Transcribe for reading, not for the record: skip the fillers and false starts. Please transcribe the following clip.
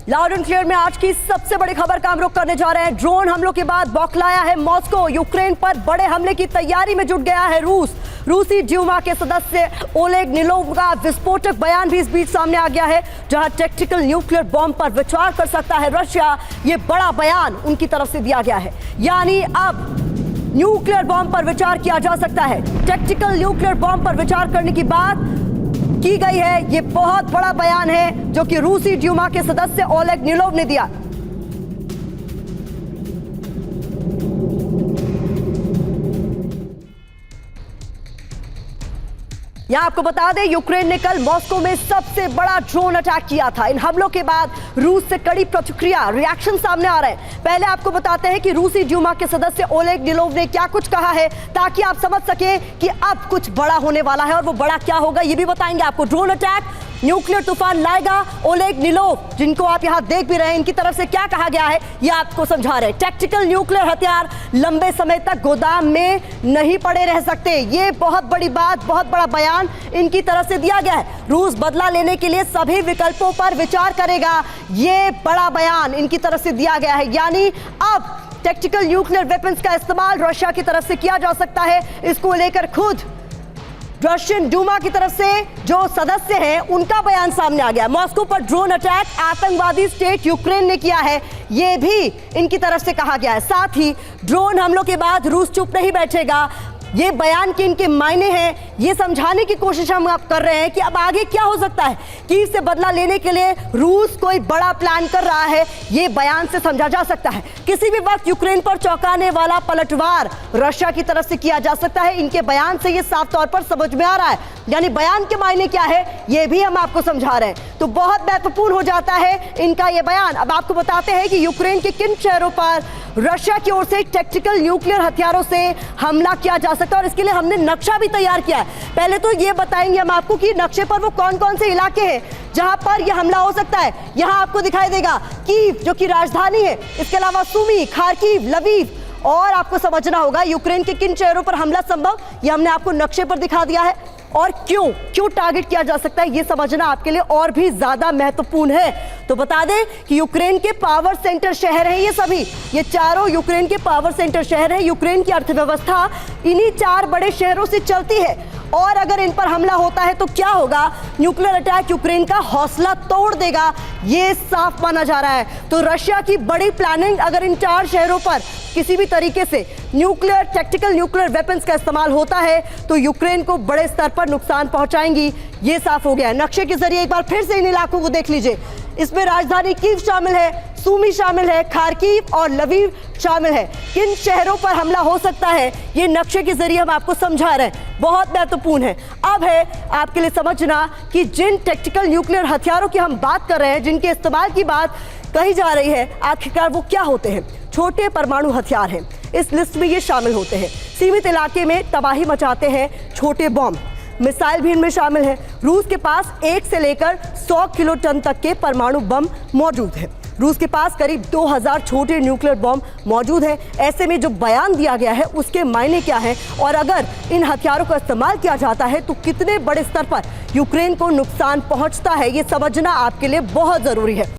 Loud and clear में आज की सबसे बड़ी खबर का हम रुख करने जा रहे हैं। ड्रोन हमलों के बाद बौखलाया है मॉस्को। यूक्रेन पर बड़े हमले की तैयारी में जुट गया है रूस। रूसी ड्यूमा के सदस्य ओलेग निलोव का विस्फोटक बयान भी इस बीच सामने आ गया है, जहां टैक्टिकल न्यूक्लियर बॉम्ब पर विचार कर सकता है रशिया। ये बड़ा बयान उनकी तरफ से दिया गया है, यानी अब न्यूक्लियर बॉम्ब पर विचार किया जा सकता है। टैक्टिकल न्यूक्लियर बॉम्ब पर विचार करने की बात की गई है। ये बहुत बड़ा बयान है जो कि रूसी ड्यूमा के सदस्य ओलेग निलोव ने दिया। यहां आपको बता दें, यूक्रेन ने कल मॉस्को में सबसे बड़ा ड्रोन अटैक किया था। इन हमलों के बाद रूस से कड़ी प्रतिक्रिया, रिएक्शन सामने आ रहे हैं। पहले आपको बताते हैं कि रूसी ड्यूमा के सदस्य ओलेग निलोव ने क्या कुछ कहा है, ताकि आप समझ सके कि अब कुछ बड़ा होने वाला है। और वो बड़ा क्या होगा ये भी बताएंगे आपको। ड्रोन अटैक न्यूक्लियर तूफान लाएगा। ओलेग निलोव, जिनको आप यहां देख भी रहे हैं, इनकी तरफ से क्या कहा गया है ये आपको समझा रहे हैं। टैक्टिकल न्यूक्लियर हथियार लंबे समय तक गोदाम में नहीं पड़े रह सकते। ये बहुत बड़ी बात, बहुत बड़ा बयान इनकी तरफ से दिया गया है। रूस बदला लेने के लिए सभी विकल्पों पर विचार करेगा। ये बड़ा बयान इनकी तरफ से दिया गया है, यानी अब टैक्टिकल न्यूक्लियर वेपन्स का इस्तेमाल रशिया की तरफ से किया जा सकता है। इसको लेकर खुद रशियन डूमा की तरफ से जो सदस्य हैं उनका बयान सामने आ गया। मॉस्को पर ड्रोन अटैक आतंकवादी स्टेट यूक्रेन ने किया है, यह भी इनकी तरफ से कहा गया है। साथ ही ड्रोन हमलों के बाद रूस चुप नहीं बैठेगा। ये बयान के इनके मायने हैं, ये समझाने की कोशिश हम कर रहे हैं कि अब आगे क्या हो सकता है। कीव से बदला लेने के लिए रूस कोई बड़ा प्लान कर रहा है, ये बयान से समझा जा सकता है। किसी भी वक्त यूक्रेन पर चौंकाने वाला पलटवार रशिया की तरफ से किया जा सकता है। इनके बयान से ये साफ तौर पर समझ में आ रहा है, यानी बयान के मायने क्या है ये भी हम आपको समझा रहे हैं। तो बहुत महत्वपूर्ण हो जाता है इनका ये बयान। अब आपको बताते हैं कि यूक्रेन के किन शहरों पर रशिया की ओर से टैक्टिकल न्यूक्लियर हथियारों से हमला किया जा सकता है, और इसके लिए हमने नक्शा भी तैयार किया है। पहले तो ये बताएंगे हम आपको कि नक्शे पर वो कौन कौन से इलाके हैं जहां पर यह हमला हो सकता है। यहां आपको दिखाई देगा कीव, जो कि राजधानी है, इसके अलावा सुमी, खार्किव, लवीव, और आपको समझना होगा यूक्रेन के किन शहरों पर हमला संभव, यह हमने आपको नक्शे पर दिखा दिया है। और क्यों टारगेट किया जा सकता है ये समझना आपके लिए और भी ज्यादा महत्वपूर्ण है। तो बता दें कि यूक्रेन के पावर सेंटर शहर हैं ये सभी, ये चारों यूक्रेन के पावर सेंटर शहर हैं। यूक्रेन की अर्थव्यवस्था इन्हीं 4 बड़े शहरों से चलती है, और अगर इन पर हमला होता है तो क्या होगा, न्यूक्लियर अटैक यूक्रेन का हौसला तोड़ देगा, ये साफ माना जा रहा है। तो रशिया की बड़ी प्लानिंग अगर इन 4 शहरों पर किसी भी तरीके से न्यूक्लियर टैक्टिकल न्यूक्लियर वेपन्स का इस्तेमाल होता है तो यूक्रेन को बड़े स्तर पर नुकसान पहुंचाएंगी, ये साफ हो गया है। नक्शे के जरिए एक बार फिर से इन इलाकों को देख लीजिए। इसमें राजधानी कीव शामिल है, सुमी शामिल है, खार्किव और लवीव शामिल है। किन शहरों पर हमला हो सकता है ये नक्शे के जरिए हम आपको समझा रहे हैं, बहुत महत्वपूर्ण है। अब है आपके लिए समझना कि जिन टैक्टिकल न्यूक्लियर हथियारों की हम बात कर रहे हैं, जिनके इस्तेमाल की बात कही जा रही है, आखिरकार वो क्या होते हैं। छोटे परमाणु हथियार हैं, इस लिस्ट में ये शामिल होते हैं। सीमित इलाके में तबाही मचाते हैं छोटे बॉम्ब, मिसाइल भी इनमें शामिल है। रूस के पास 1 से लेकर 100 किलो टन तक के परमाणु बम मौजूद है। रूस के पास करीब 2000 छोटे न्यूक्लियर बॉम्ब मौजूद है। ऐसे में जो बयान दिया गया है उसके मायने क्या है, और अगर इन हथियारों का इस्तेमाल किया जाता है तो कितने बड़े स्तर पर यूक्रेन को नुकसान पहुंचता है, ये समझना आपके लिए बहुत जरूरी है।